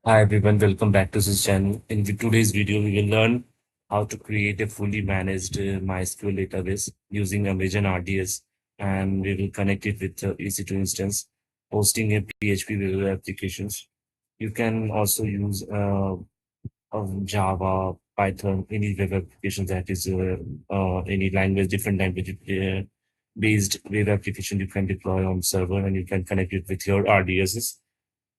Hi everyone, welcome back to this channel. In today's video, we will learn how to create a fully managed MySQL database using Amazon RDS, and we will connect it with EC2 instance, hosting a PHP web applications. You can also use Java, Python, any web application that is any language, different language based web application you can deploy on server, and you can connect it with your RDSs.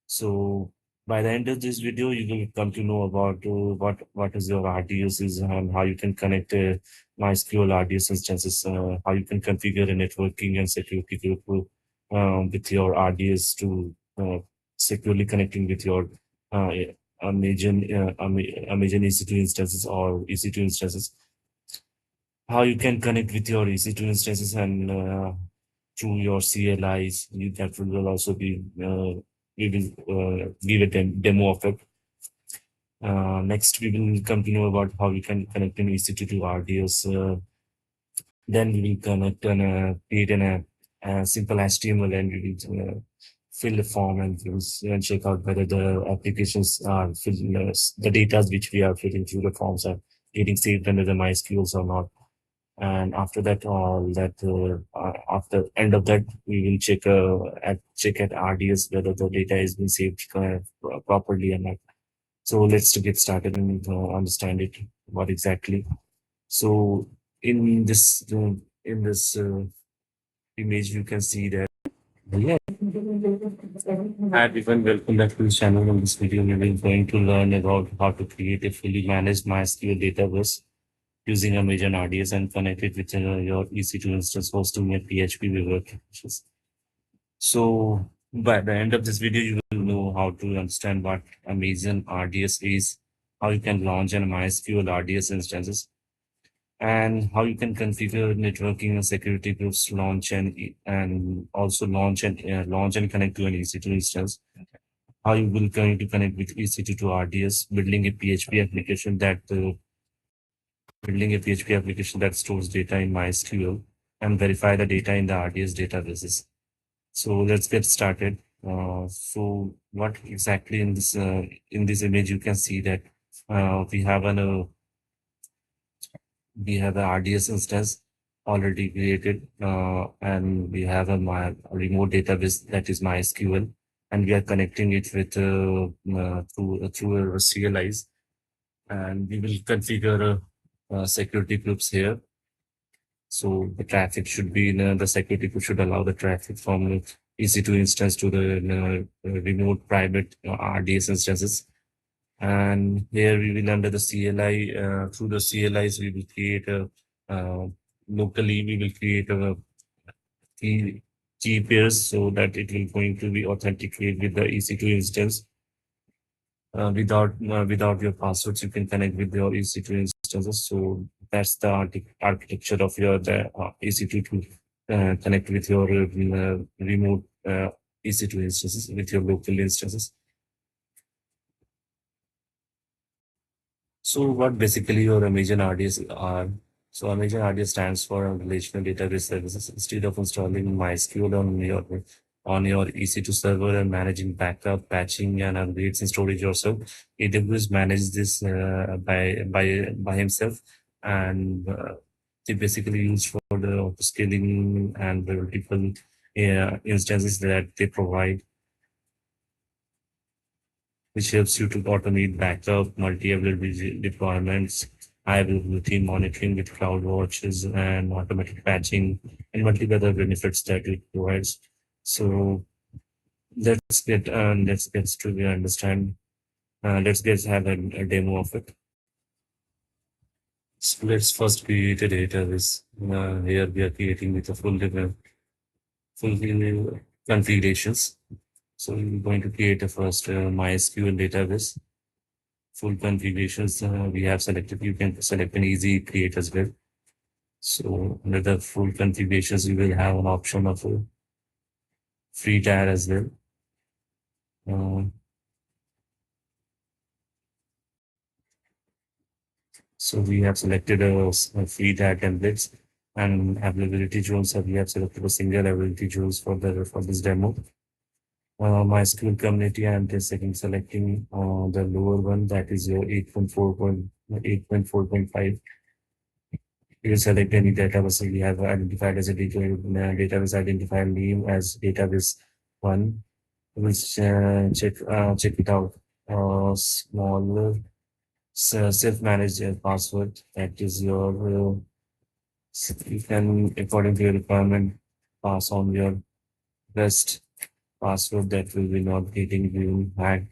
So by the end of this video, you will come to know about what is your RDS is and how you can connect MySQL RDS instances, how you can configure a networking and security group with your RDS to securely connecting with your uh, Amazon EC2 instances or EC2 instances. How you can connect with your EC2 instances and through your CLIs. That will also be we will give a demo of it. Next, we will come to know about how we can connect an EC2 to RDS. Then we will connect and create a simple HTML, and we will fill the form, and we will check out whether the applications are filling the data which we are filling through the forms are getting saved under the MySQLs or not. And after that, after end of that, we will check at RDS whether the data has been saved properly or not. So let's get started and understand it. What exactly? So in this image, you can see that. Yeah. Hi everyone, welcome back to the channel. In this video, we will going to learn about how to create a fully managed MySQL database using Amazon RDS and connect it with your EC2 instance hosting a PHP web applications. So by the end of this video, you will know how to understand what Amazon RDS is, how you can launch an MySQL RDS instances, and how you can configure networking and security groups, and also launch and connect to an EC2 instance. How you will going to connect with EC2 to RDS, building a PHP application that stores data in MySQL and verify the data in the RDS databases. So let's get started. So what exactly in this image you can see that we have a RDS instance already created, and we have a remote database that is MySQL, and we are connecting it with through a CLIs, and we will configure security groups here. So the traffic should be in the security group should allow the traffic from EC2 instance to the remote private RDS instances. And here we will under the CLI, through the CLIs, we will create locally, we will create a key pairs so that it will going to be authenticated with the EC2 instance. Without your passwords, you can connect with your EC2 instances. So that's the architecture of your EC2 to connect with your remote EC2 instances with your local instances. So what basically your Amazon RDS are? So Amazon RDS stands for Relational Database Services. Instead of installing MySQL on your EC2 server and managing backup, patching, and upgrades and storage yourself, AWS manages this by himself, and they basically use for the scaling and the multiple instances that they provide, which helps you to automate backup, multi-availability deployments, high availability monitoring with CloudWatches, and automatic patching, and multiple other benefits that it provides. So let's truly understand. Let's get have a demo of it. So let's first create a database. Here we are creating with a full configurations. So we're going to create a first MySQL database. Full configurations we have selected. You can select an easy create as well. So under the full configurations, you will have an option of a free tier as well. So we have selected a free tier templates and availability zones. So we have selected a single availability zones for this demo. MySQL community, and the second selecting the lower one, that is your 8.4.5. You select any database we have identified as a database identifier name as database one. We'll check it out. Small self-managed password, that is your you can, according to your requirement, pass on your best password that will be not getting you hacked.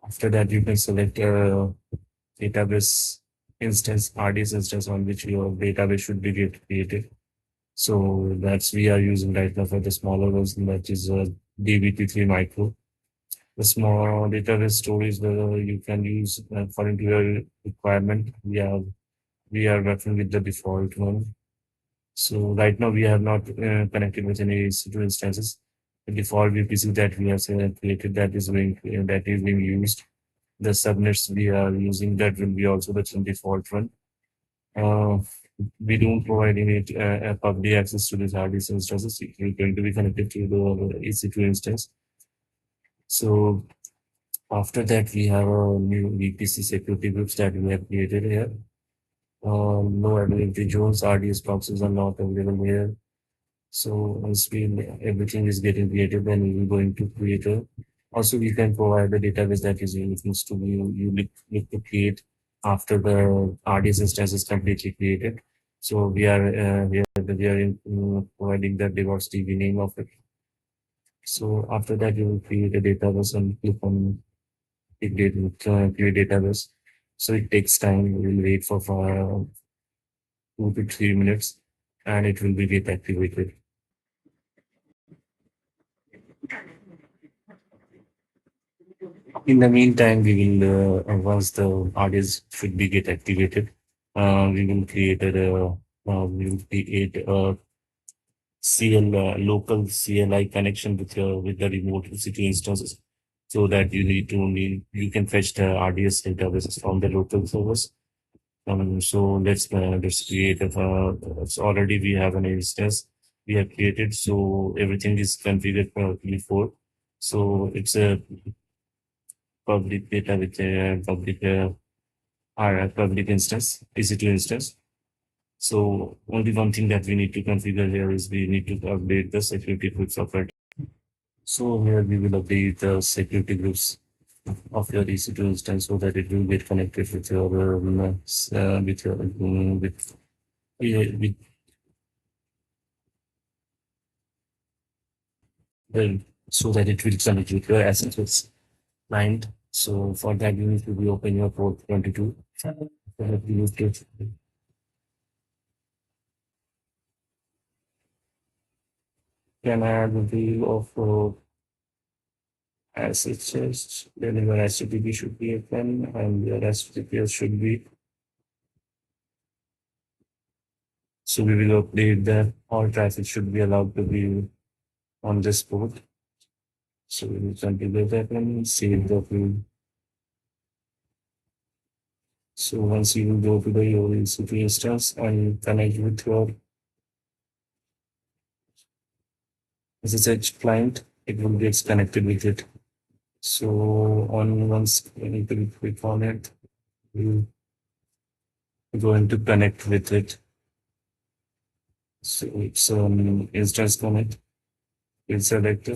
After that, you can select a database instance, RDS instance, on which your database should be get created. So that's we are using right now for the smaller version, that is DBT3 Micro. The small database storage you can use according to your requirement. We are working with the default one. So right now we have not connected with any EC2 instances. The default VPC that we have created, that is being used. The subnets we are using, that will be also the default one. Uh, we don't provide any public access to these RDS instances. It is going to be connected to the EC2 instance. So after that, we have a new VPC security groups that we have created here. No availability zones, RDS boxes are not available here. So once everything is getting created, then we are going to create a. Also, we can provide the database that is needs to be you need to create after the RDS instance is completely created. So we are providing the DevOps DB name of it. So after that, you will create a database and click on create database. So it takes time. We will wait for 2 to 3 minutes, and it will be get activated. In the meantime, we will once the RDS should be get activated, we will create a local CLI connection with the remote EC2 instances, so that you can fetch the RDS databases from the local servers. So let's create it's already we have an instance we have created, so everything is configured before. So it's a public data with a public instance, EC2 instance. So only one thing that we need to configure here is we need to update the security groups of it. So here we will update the security groups of your EC2 instance so that it will get connected with your with well, so that it will connect with your SSH client. So for that you need to be open your port 22. You need to can add the view of SSH, then your HTTP should be open and your HTTPS should be. So we will update that all traffic should be allowed to be on this port. So we will configure that and save the field. So once you go to the your EC2 instance and connect with your SSH client, it will get connected with it. So once you need to click on it, you going to connect with it. So it's instance connect. We'll select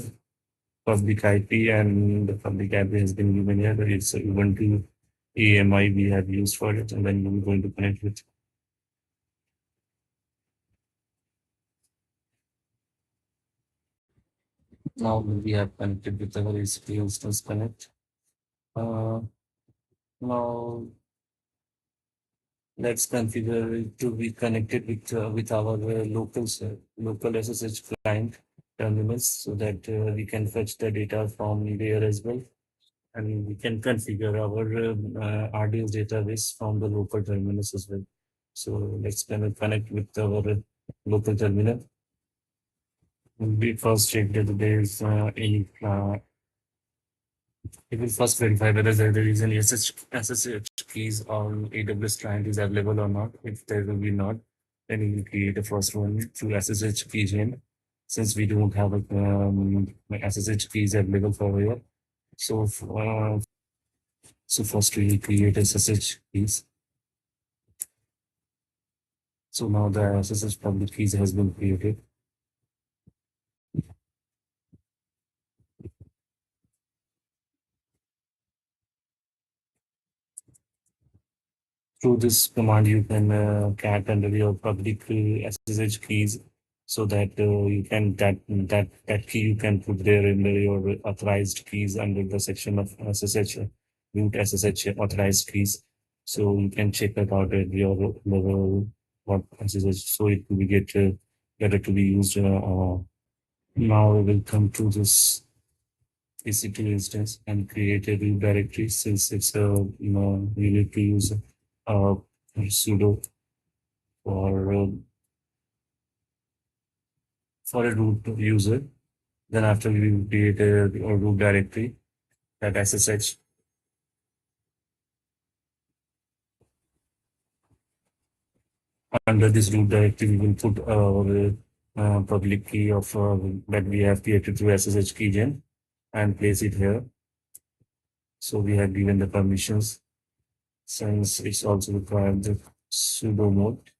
public IP, and the public IP has been given here. It's Ubuntu AMI we have used for it, and then we're going to connect with. Now we have connected with our EC2 instance connect. Now let's configure it to be connected with our local SSH client terminals, so that we can fetch the data from there as well, and we can configure our RDS database from the local terminals as well. So let's connect with our local terminal. We first check that there is any. It will first verify whether there is any SSH keys on AWS client is available or not. If there will be not, then we will create a first one through SSH keychain. since we don't have a SSH keys available for here. So, so first we create SSH keys. So now the SSH public keys has been created. Through this command, you can cat under your public SSH keys, so that you can that key you can put there in your authorized keys under the section of SSH root SSH authorized keys. So you can check it out at your level what SSH, so it will get better to be used. Now we will come to this EC2 instance and create a root directory, since it's a you need to use sudo for a root user. Then after we create a root directory, that SSH. Under this root directory, we will put our public key of that we have created through SSH keygen and place it here. So we have given the permissions, since it's also required the sudo mode.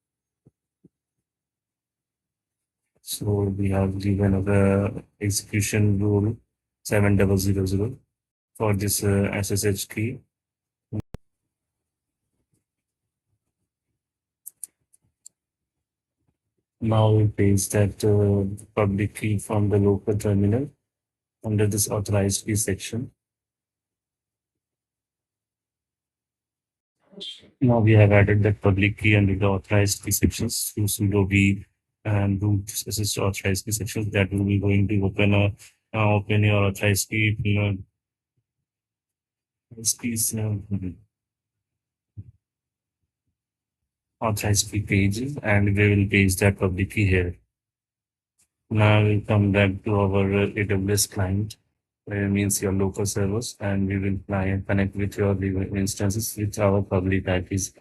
So we have given the execution rule 7000 for this SSH key. Now we paste that public key from the local terminal under this authorized key section. Now we have added that public key under the authorized key sections through sudo v and root SSH authorized key sections. That will be going to open your authorized key, authorized key pages, and we will paste that public key here. Now we'll come back to our AWS client, means your local servers, and we will connect with your instances with our public IPs.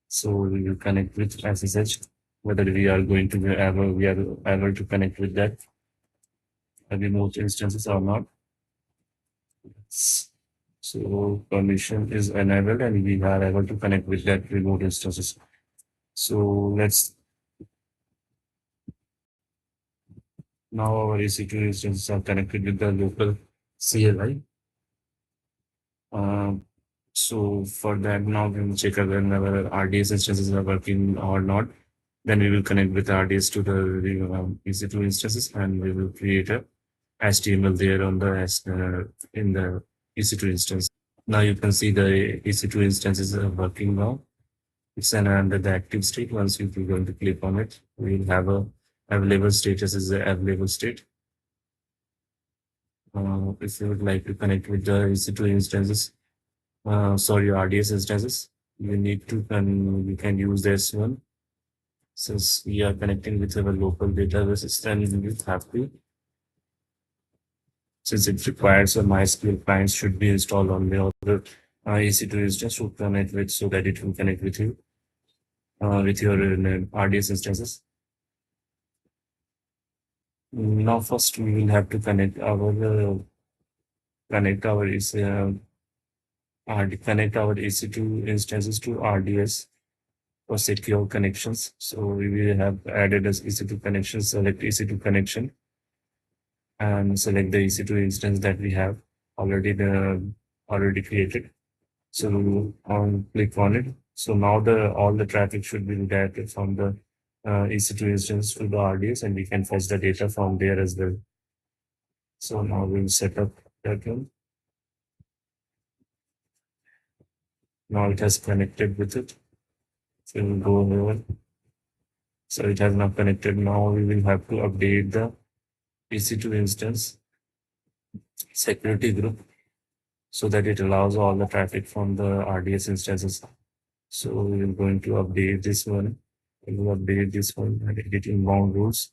So we will connect with SSH, whether we are going to be able to connect with that remote instances or not. So permission is enabled and we are able to connect with that remote instances. So let's now our EC2 instances are connected with the local CLI. So for that, now we will check whether our RDS instances are working or not. Then we will connect with RDS to the EC2 instances, and we will create a HTML there on the in the EC2 instance. Now you can see the EC2 instances are working now. It's under the active state. Once you're going to click on it, we'll have a available status is the available state. If you would like to connect with the EC2 instances, sorry, RDS instances, you need to you can use this one. Since we are connecting with our local database, then you have to, since it requires a MySQL client should be installed on the other EC2 instance to connect with, so that it will connect with you with your RDS instances. Now first we will have to connect our EC2 instances to RDS for secure connections. So we will have added as EC2 connection, select EC2 connection, and select the EC2 instance that we have already created. So I'll click on it. So now all the traffic should be redirected from the EC2 instance to the RDS, and we can fetch the data from there as well. So now we'll set up that one. Now it has connected with it. So we'll go over. So it has not connected. Now we will have to update the EC2 instance security group, so that it allows all the traffic from the RDS instances. So we're going to update this one. We'll update this one and edit inbound rules.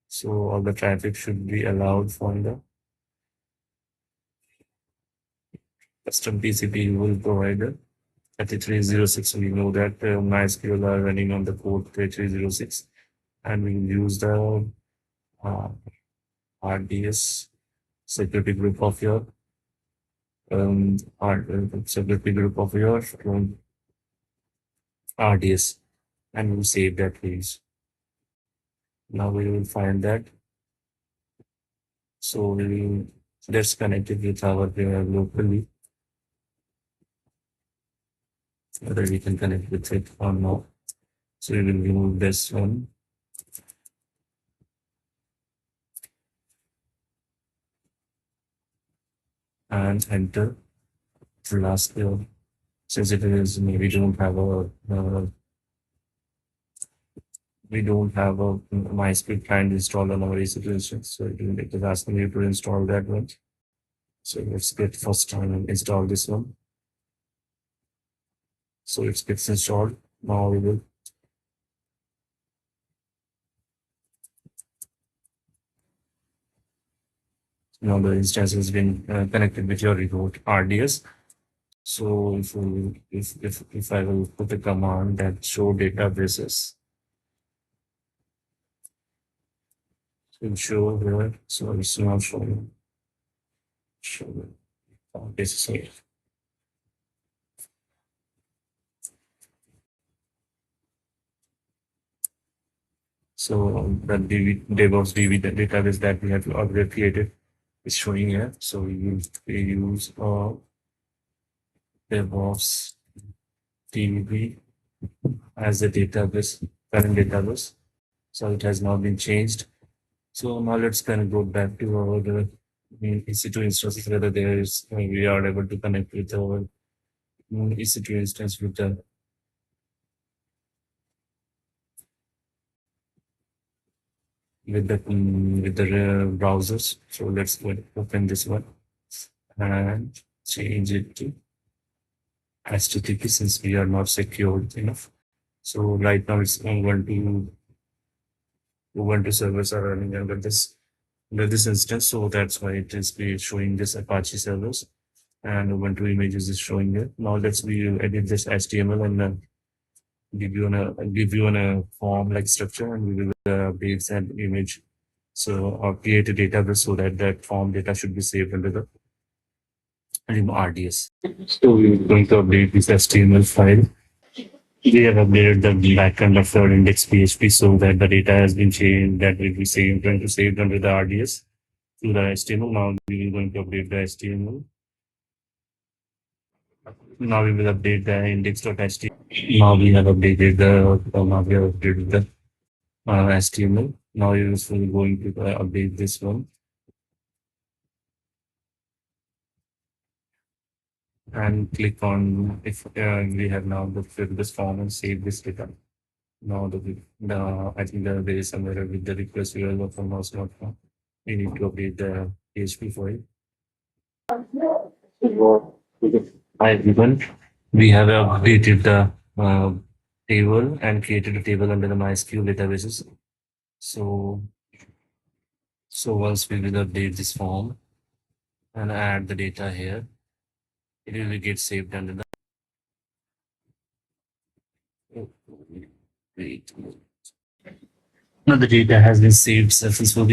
So all the traffic should be allowed from the custom TCP will provide 3306. We know that MySQL are running on the port 3306, and we will use the uh, RDS security group of your security group of your RDS, and we save that page. Now we will find that. So we will let's connect it with our locally, whether we can connect with it or not. So we will remove this one and enter the last year. Since it is we don't have a MySQL client installed on our EC2 instance, so it is asking you to install that one. So let's get first time and install this one. So it gets installed. Now we will now the instance has been connected with your remote RDS. So if I will put a command that show databases, it will show here. So it's not showing. Show this is here. So the DevOps DB database that we have already created is showing here. So we use DevOps DB as the database, current database. So it has now been changed. So now let's kind of go back to our EC2 instances, whether there is we are able to connect with our EC2 instance with the browsers. So let's go open this one and change it to HTTP since we are not secured enough. So right now it's Ubuntu servers are running under this instance, so that's why it is showing this Apache servers and Ubuntu images is showing it. Now let's edit this HTML and give you a form like structure, and we will update that image. So or create a database so that form data should be saved under the RDS. So we're going to update this HTML file. We have updated the backend of our index PHP so that the data has been changed, that will be saved under the RDS to the HTML. Now we are going to update the HTML. Now we will update the index.html. Now we have updated the HTML. Now we are going to update this one. And click on if we have now fill this form and save this data. Now I think there is some error with the request URL from mouse.com. We need to update the PHP file. Hi everyone. We have updated the table and created a table under the MySQL databases. So once we will update this form and add the data here, it will get saved under the wait. Now the data has been saved successfully